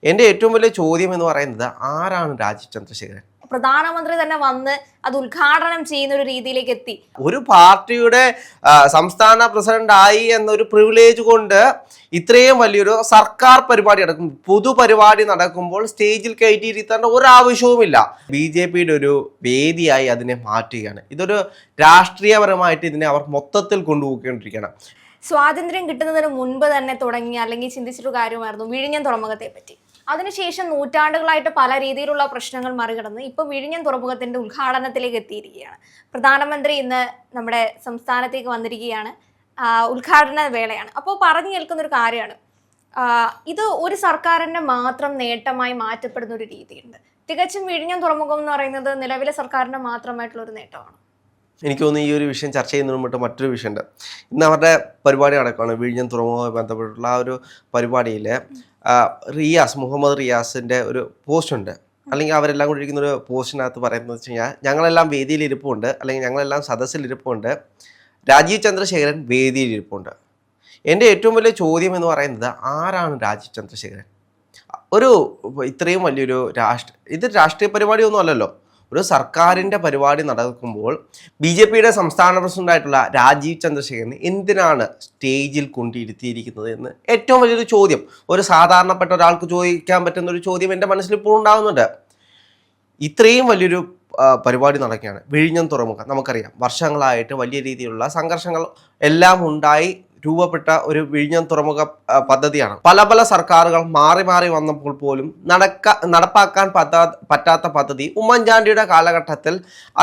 എൻ്റെ ഏറ്റവും വലിയ ചോദ്യം എന്ന് പറയുന്നത് ആരാണ് രാജീവ് ചന്ദ്രശേഖരൻ? പ്രധാനമന്ത്രി തന്നെ വന്ന് അത് ഉദ്ഘാടനം ചെയ്യുന്ന ഒരു രീതിയിലേക്ക് എത്തി. ഒരു പാർട്ടിയുടെ സംസ്ഥാന പ്രസിഡന്റ് ആയി എന്നൊരു പ്രിവിലേജ് കൊണ്ട് ഇത്രയും വലിയൊരു സർക്കാർ പരിപാടി നടക്കും, പൊതുപരിപാടി നടക്കുമ്പോൾ സ്റ്റേജിൽ കയറ്റിയിരുത്തേണ്ട ഒരാവശ്യവുമില്ല. BJPയുടെ ഒരു വേദിയായി അതിനെ മാറ്റുകയാണ്. ഇതൊരു രാഷ്ട്രീയപരമായിട്ട് ഇതിനെ അവർ മൊത്തത്തിൽ കൊണ്ടുപോയിക്കൊണ്ടിരിക്കുകയാണ്. സ്വാതന്ത്ര്യം കിട്ടുന്നതിന് മുൻപ് തന്നെ തുടങ്ങി അല്ലെങ്കിൽ ചിന്തിച്ചൊരു കാര്യമായിരുന്നു വിഴിഞ്ഞം തുറമുഖത്തെ പറ്റി. അതിനുശേഷം നൂറ്റാണ്ടുകളായിട്ട് പല രീതിയിലുള്ള പ്രശ്നങ്ങൾ മറികടന്ന് ഇപ്പൊ വിഴിഞ്ഞം തുറമുഖത്തിന്റെ ഉദ്ഘാടനത്തിലേക്ക് എത്തിയിരിക്കുകയാണ്. പ്രധാനമന്ത്രി ഇന്ന് നമ്മുടെ സംസ്ഥാനത്തേക്ക് വന്നിരിക്കുകയാണ്. ഉദ്ഘാടന വേളയാണ്. അപ്പോൾ പറഞ്ഞു കേൾക്കുന്ന ഒരു കാര്യമാണ്, ഇത് ഒരു സർക്കാരിന്റെ മാത്രം നേട്ടമായി മാറ്റപ്പെടുന്ന ഒരു രീതിയുണ്ട്. തികച്ചും വിഴിഞ്ഞം തുറമുഖം എന്ന് പറയുന്നത് നിലവിലെ സർക്കാരിന്റെ മാത്രമായിട്ടുള്ള ഒരു നേട്ടമാണ്. എനിക്ക് തോന്നുന്നു ഈ ഒരു വിഷയം ചർച്ച ചെയ്യുന്നതിന് മുമ്പ് മറ്റൊരു വിഷയമുണ്ട്. ഇന്ന് അവരുടെ പരിപാടി നടക്കുകയാണ്, വിഴിഞ്ഞം തുറമുഖവുമായി ബന്ധപ്പെട്ടുള്ള ആ ഒരു പരിപാടിയിൽ മുഹമ്മദ് റിയാസിൻ്റെ ഒരു പോസ്റ്റ് ഉണ്ട്. അല്ലെങ്കിൽ അവരെല്ലാം കൂടി ഇരിക്കുന്ന ഒരു പോസ്റ്റിനകത്ത് പറയുന്നത് വെച്ച് കഴിഞ്ഞാൽ, ഞങ്ങളെല്ലാം വേദിയിൽ ഇരിപ്പുണ്ട്, അല്ലെങ്കിൽ ഞങ്ങളെല്ലാം സദസ്സിൽ ഇരിപ്പുണ്ട്, രാജീവ് ചന്ദ്രശേഖരൻ വേദിയിൽ ഇരിപ്പുണ്ട്. എൻ്റെ ഏറ്റവും വലിയ ചോദ്യം എന്ന് പറയുന്നത് ആരാണ് രാജീവ് ചന്ദ്രശേഖരൻ? ഒരു ഇത്രയും വലിയൊരു ഇത് രാഷ്ട്രീയ പരിപാടിയൊന്നും അല്ലല്ലോ. ഒരു സർക്കാരിൻ്റെ പരിപാടി നടക്കുമ്പോൾ BJPയുടെ സംസ്ഥാന പ്രസിഡന്റായിട്ടുള്ള രാജീവ് ചന്ദ്രശേഖരന് എന്തിനാണ് സ്റ്റേജിൽ കൊണ്ടിരുത്തിയിരിക്കുന്നത് എന്ന് ഏറ്റവും വലിയൊരു ചോദ്യം, ഒരു സാധാരണപ്പെട്ട ഒരാൾക്ക് ചോദിക്കാൻ പറ്റുന്ന ഒരു ചോദ്യം എൻ്റെ മനസ്സിൽ ഇപ്പോൾ ഉണ്ടാകുന്നുണ്ട്. ഇത്രയും വലിയൊരു പരിപാടി നടക്കുകയാണ് വിഴിഞ്ഞം തുറമുഖം. നമുക്കറിയാം വർഷങ്ങളായിട്ട് വലിയ രീതിയിലുള്ള സംഘർഷങ്ങൾ എല്ലാം ഉണ്ടായി രൂപപ്പെട്ട ഒരു വിഴിഞ്ഞം തുറമുഖ പദ്ധതിയാണ്. പല പല സർക്കാരുകൾ മാറി മാറി വന്നപ്പോൾ പോലും നടപ്പാക്കാൻ പറ്റാത്ത പദ്ധതി ഉമ്മൻചാണ്ടിയുടെ കാലഘട്ടത്തിൽ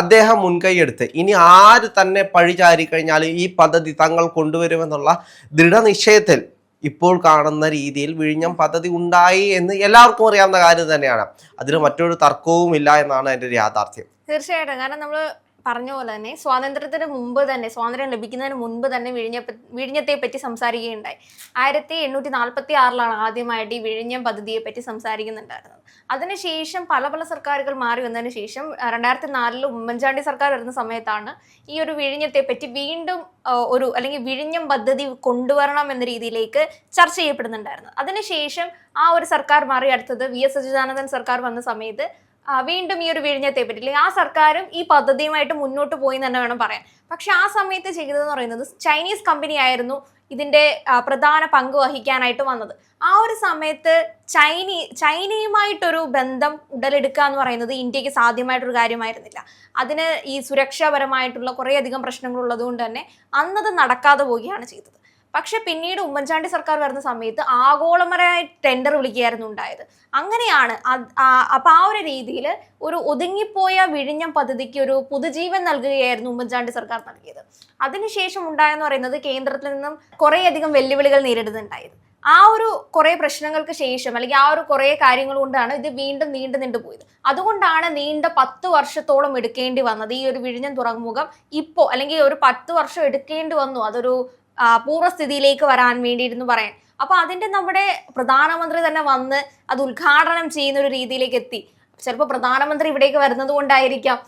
അദ്ദേഹം മുൻകൈയെടുത്ത് ഇനി ആര് തന്നെ പഴിചാരി കഴിഞ്ഞാൽ ഈ പദ്ധതി തങ്ങൾ കൊണ്ടുവരുമെന്നുള്ള ദൃഢനിശ്ചയത്തിൽ ഇപ്പോൾ കാണുന്ന രീതിയിൽ വിഴിഞ്ഞം പദ്ധതി ഉണ്ടായി എന്ന് എല്ലാവർക്കും അറിയാവുന്ന കാര്യം തന്നെയാണ്. അതിന് മറ്റൊരു തർക്കവുമില്ല എന്നാണ് എൻ്റെ ഒരു യാഥാർത്ഥ്യം. തീർച്ചയായിട്ടും. കാരണം നമ്മൾ പറഞ്ഞ പോലെ തന്നെ സ്വാതന്ത്ര്യം ലഭിക്കുന്നതിന് മുൻപ് തന്നെ വിഴിഞ്ഞത്തെ പറ്റി സംസാരിക്കുകയുണ്ടായി. 1846 ആദ്യമായിട്ട് ഈ വിഴിഞ്ഞം പദ്ധതിയെ പറ്റി സംസാരിക്കുന്നുണ്ടായിരുന്നത്. അതിനുശേഷം പല പല സർക്കാരുകൾ മാറി വന്നതിന് ശേഷം 2004 ഉമ്മൻചാണ്ടി സർക്കാർ വരുന്ന സമയത്താണ് ഈ ഒരു വിഴിഞ്ഞത്തെ പറ്റി വീണ്ടും അല്ലെങ്കിൽ വിഴിഞ്ഞം പദ്ധതി കൊണ്ടുവരണം എന്ന രീതിയിലേക്ക് ചർച്ച ചെയ്യപ്പെടുന്നുണ്ടായിരുന്നത്. അതിനുശേഷം ആ ഒരു സർക്കാർ മാറി അടുത്തത് VS അച്യുതാനന്ദൻ സർക്കാർ വന്ന സമയത്ത് വീണ്ടും ഈ ഒരു വിഴിഞ്ഞത്തെ പറ്റി അല്ലെങ്കിൽ ആ സർക്കാരും ഈ പദ്ധതിയുമായിട്ട് മുന്നോട്ട് പോയി എന്ന് തന്നെ വേണം പറയാൻ. പക്ഷെ ആ സമയത്ത് ചെയ്തതെന്ന് പറയുന്നത് ചൈനീസ് കമ്പനി ആയിരുന്നു ഇതിന്റെ പ്രധാന പങ്ക് വഹിക്കാനായിട്ട് വന്നത്. ആ ഒരു സമയത്ത് ചൈനയുമായിട്ടൊരു ബന്ധം ഉടലെടുക്കുക എന്ന് പറയുന്നത് ഇന്ത്യക്ക് സാധ്യമായിട്ടൊരു കാര്യമായിരുന്നില്ല. അതിന് ഈ സുരക്ഷാപരമായിട്ടുള്ള കുറേയധികം പ്രശ്നങ്ങൾ ഉള്ളത് കൊണ്ട് തന്നെ അന്നത് നടക്കാതെ പോവുകയാണ് ചെയ്തത്. പക്ഷെ പിന്നീട് ഉമ്മൻചാണ്ടി സർക്കാർ വരുന്ന സമയത്ത് ആഗോളപരമായി ടെൻഡർ വിളിക്കുകയായിരുന്നു ഉണ്ടായത്. അങ്ങനെയാണ് അപ്പൊ ആ ഒരു രീതിയിൽ ഒരു ഒതുങ്ങിപ്പോയ വിഴിഞ്ഞം പദ്ധതിക്ക് ഒരു പുതുജീവൻ നൽകുകയായിരുന്നു ഉമ്മൻചാണ്ടി സർക്കാർ നൽകിയത്. അതിനുശേഷം ഉണ്ടായെന്ന് പറയുന്നത് കേന്ദ്രത്തിൽ നിന്നും കുറേയധികം വെല്ലുവിളികൾ നേരിടുന്നുണ്ടായത്. ആ ഒരു കുറെ പ്രശ്നങ്ങൾക്ക് ശേഷം അല്ലെങ്കിൽ ആ ഒരു കുറെ കാര്യങ്ങൾ കൊണ്ടാണ് ഇത് വീണ്ടും നീണ്ടുപോയത്. അതുകൊണ്ടാണ് നീണ്ട 10 വർഷത്തോളം എടുക്കേണ്ടി വന്നത് ഈ ഒരു വിഴിഞ്ഞം തുറമുഖം ഇപ്പോൾ അല്ലെങ്കിൽ ഒരു 10 വർഷം എടുക്കേണ്ടി വന്നു അതൊരു പൂർവ്വസ്ഥിതിയിലേക്ക് വരാൻ വേണ്ടിയിരുന്നു പറയാൻ. അപ്പൊ അതിന്റെ നമ്മുടെ പ്രധാനമന്ത്രി തന്നെ വന്ന് അത് ഉദ്ഘാടനം ചെയ്യുന്ന ഒരു രീതിയിലേക്ക് എത്തി. ചിലപ്പോൾ പ്രധാനമന്ത്രി ഇവിടേക്ക് വരുന്നത് കൊണ്ടായിരിക്കാം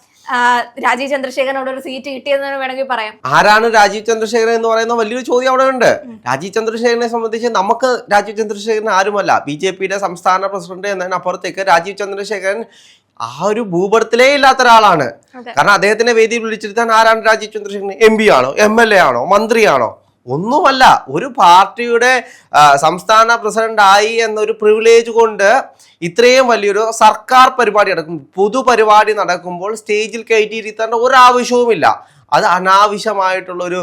രാജീവ് ചന്ദ്രശേഖരനോട് ഒരു സീറ്റ് കിട്ടിയതെന്ന് വേണമെങ്കിൽ പറയാം. ആരാണ് രാജീവ് ചന്ദ്രശേഖരൻ എന്ന് പറയുന്ന വലിയൊരു ചോദ്യം അവിടെ ഉണ്ട്. രാജീവ് ചന്ദ്രശേഖരനെ സംബന്ധിച്ച് നമുക്ക് രാജീവ് ചന്ദ്രശേഖരൻ ആരുമല്ല, BJPയുടെ സംസ്ഥാന പ്രസിഡന്റ് എന്നതിനപ്പുറത്തേക്ക് രാജീവ് ചന്ദ്രശേഖരൻ ആ ഒരു ഭൂപടത്തിലേ ഇല്ലാത്ത ഒരാളാണ്. കാരണം അദ്ദേഹത്തിന്റെ വേദിയിൽ വിളിച്ചിരുത്താൻ ആരാണ് രാജീവ് ചന്ദ്രശേഖരൻ? MP ആണോ, MLA ആണോ, മന്ത്രിയാണോ? ഒന്നുമല്ല. ഒരു പാർട്ടിയുടെ സംസ്ഥാന പ്രസിഡന്റ് ആയി എന്നൊരു പ്രിവിലേജ് കൊണ്ട് ഇത്രയും വലിയൊരു സർക്കാർ പരിപാടി നടക്കും, പൊതുപരിപാടി നടക്കുമ്പോൾ സ്റ്റേജിൽ കയറ്റിയിരുത്തേണ്ട ഒരാവശ്യവുമില്ല. അത് അനാവശ്യമായിട്ടുള്ളൊരു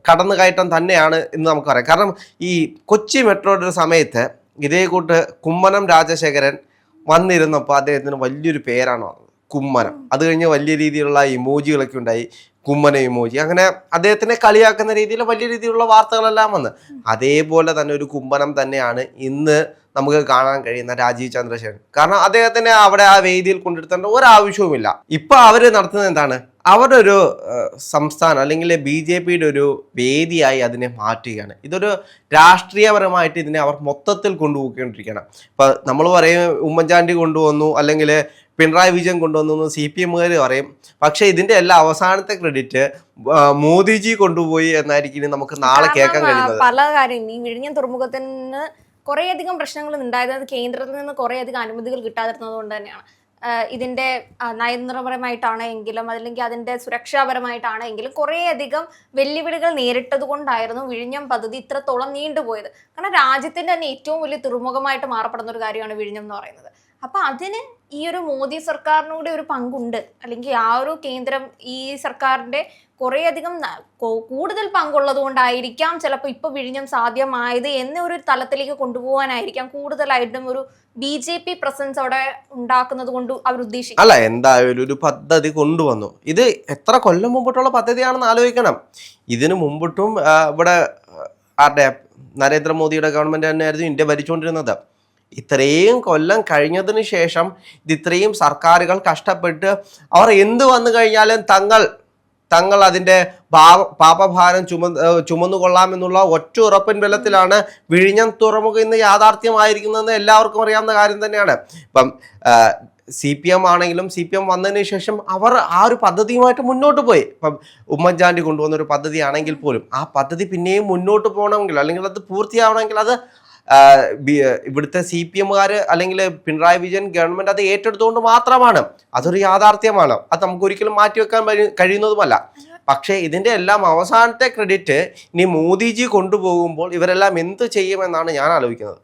കടന്നുകയറ്റം തന്നെയാണ് എന്ന് നമുക്കറിയാം. കാരണം ഈ കൊച്ചി മെട്രോയുടെ ഒരു സമയത്ത് ഇതേ കൂട്ട് കുമ്മനം രാജശേഖരൻ വന്നിരുന്നപ്പോൾ അദ്ദേഹത്തിന് വലിയൊരു പേരാണ് കുമ്മനം. അത് കഴിഞ്ഞ് വലിയ രീതിയിലുള്ള ഇമോജികളൊക്കെ ഉണ്ടായി, കുമ്മന ഇമോജി. അങ്ങനെ അദ്ദേഹത്തിനെ കളിയാക്കുന്ന രീതിയിൽ വലിയ രീതിയിലുള്ള വാർത്തകളെല്ലാം വന്ന്, അതേപോലെ തന്നെ ഒരു കുമ്മനം തന്നെയാണ് ഇന്ന് നമുക്ക് കാണാൻ കഴിയുന്ന രാജീവ് ചന്ദ്രശേഖരൻ. കാരണം അദ്ദേഹത്തിനെ അവിടെ ആ വേദിയിൽ കൊണ്ടെടുത്തേണ്ട ഒരാവശ്യവുമില്ല. ഇപ്പൊ അവര് നടത്തുന്നത് എന്താണ്? അവരുടെ ഒരു സംസ്ഥാനം അല്ലെങ്കിൽ BJPയുടെ ഒരു വേദിയായി അതിനെ മാറ്റുകയാണ്. ഇതൊരു രാഷ്ട്രീയപരമായിട്ട് ഇതിനെ അവർ മൊത്തത്തിൽ കൊണ്ടുപോയിക്കൊണ്ടിരിക്കുകയാണ്. ഇപ്പൊ നമ്മൾ പറയും ഉമ്മൻചാണ്ടി കൊണ്ടുവന്നു അല്ലെങ്കിൽ പിണറായി വിജയൻ കൊണ്ടുവന്നു CPM-കാർ പറയും. പക്ഷെ ഇതിന്റെ എല്ലാ അവസാനത്തെ ക്രെഡിറ്റ് മോദിജി കൊണ്ടുപോയി എന്നായിരിക്കും നമുക്ക് നാളെ കേൾക്കാൻ കഴിയുന്നത്. പല കാര്യം ഈ വിഴിഞ്ഞം തുറമുഖത്തിന് കുറേയധികം പ്രശ്നങ്ങൾ ഉണ്ടായത് കേന്ദ്രത്തിൽ നിന്ന് കുറേയധികം അനുമതികൾ കിട്ടാതിരുന്നത് കൊണ്ട് തന്നെയാണ്. ഇതിന്റെ നയതന്ത്രപരമായിട്ടാണ് എങ്കിലും അല്ലെങ്കിൽ അതിന്റെ സുരക്ഷാപരമായിട്ടാണ് എങ്കിലും കുറേയധികം വെല്ലുവിളികൾ നേരിട്ടത് കൊണ്ടായിരുന്നു വിഴിഞ്ഞം പദ്ധതി ഇത്രത്തോളം നീണ്ടുപോയത്. കാരണം രാജ്യത്തിന്റെ തന്നെ ഏറ്റവും വലിയ തുറമുഖമായിട്ട് മാറപ്പെടുന്ന ഒരു കാര്യമാണ് വിഴിഞ്ഞം എന്ന് പറയുന്നത്. അപ്പൊ അതിന് ഈ ഒരു മോദി സർക്കാരിനൂടെ ഒരു പങ്കുണ്ട്, അല്ലെങ്കിൽ ആ ഒരു കേന്ദ്രം ഈ സർക്കാരിന്റെ കുറേയധികം കൂടുതൽ പങ്കുള്ളത് കൊണ്ടായിരിക്കാം ചിലപ്പോൾ ഇപ്പൊ വിഴിഞ്ഞം സാധ്യമായത് എന്നൊരു തലത്തിലേക്ക് കൊണ്ടുപോകാനായിരിക്കാം കൂടുതലായിട്ടും ഒരു BJP പ്രസൻസ് അവിടെ ഉണ്ടാക്കുന്നത് കൊണ്ട് അവർ ഉദ്ദേശിക്കും. അല്ല, എന്തായാലും ഒരു പദ്ധതി കൊണ്ടുവന്നു. ഇത് എത്ര കൊല്ലം മുമ്പിട്ടുള്ള പദ്ധതിയാണെന്ന് ആലോചിക്കണം. ഇതിനു മുമ്പിട്ടും ഇവിടെ ആരുടെ നരേന്ദ്രമോദിയുടെ ഗവൺമെന്റ് തന്നെയായിരുന്നു ഇന്ത്യ ഭരിച്ചുകൊണ്ടിരുന്നത്. ഇത്രയും കൊല്ലം കഴിഞ്ഞതിന് ശേഷം ഇത് ഇത്രയും സർക്കാരുകൾ കഷ്ടപ്പെട്ട് അവർ എന്ത് വന്നു കഴിഞ്ഞാലും തങ്ങൾ അതിൻ്റെ പാപഭാരം ചുമന്നുകൊള്ളാമെന്നുള്ള ഒറ്റ ഉറപ്പിൻ ബലത്തിലാണ് വിഴിഞ്ഞം തുറമുഖം ഇന്ന് യാഥാർത്ഥ്യമായിരിക്കുന്നതെന്ന് എല്ലാവർക്കും അറിയാവുന്ന കാര്യം തന്നെയാണ്. ഇപ്പം CPM ആണെങ്കിലും CPM വന്നതിന് ശേഷം അവർ ആ ഒരു പദ്ധതിയുമായിട്ട് മുന്നോട്ട് പോയി. ഇപ്പം ഉമ്മൻചാണ്ടി കൊണ്ടുവന്ന ഒരു പദ്ധതി ആണെങ്കിൽ പോലും ആ പദ്ധതി പിന്നെയും മുന്നോട്ട് പോകണമെങ്കിൽ അല്ലെങ്കിൽ അത് പൂർത്തിയാവണമെങ്കിൽ അത് ഇവിടുത്തെ CPMകാർ അല്ലെങ്കിൽ പിണറായി വിജയൻ ഗവൺമെന്റ് അത് ഏറ്റെടുത്തുകൊണ്ട് മാത്രമാണ്. അതൊരു യാഥാർത്ഥ്യമാണ്. അത് നമുക്ക് ഒരിക്കലും മാറ്റിവെക്കാൻ കഴിയുന്നതുമല്ല. പക്ഷേ ഇതിന്റെ എല്ലാം അവസാനത്തെ ക്രെഡിറ്റ് ഇനി മോദിജി കൊണ്ടുപോകുമ്പോൾ ഇവരെല്ലാം എന്ത് ചെയ്യുമെന്നാണ് ഞാൻ ആലോചിക്കുന്നത്.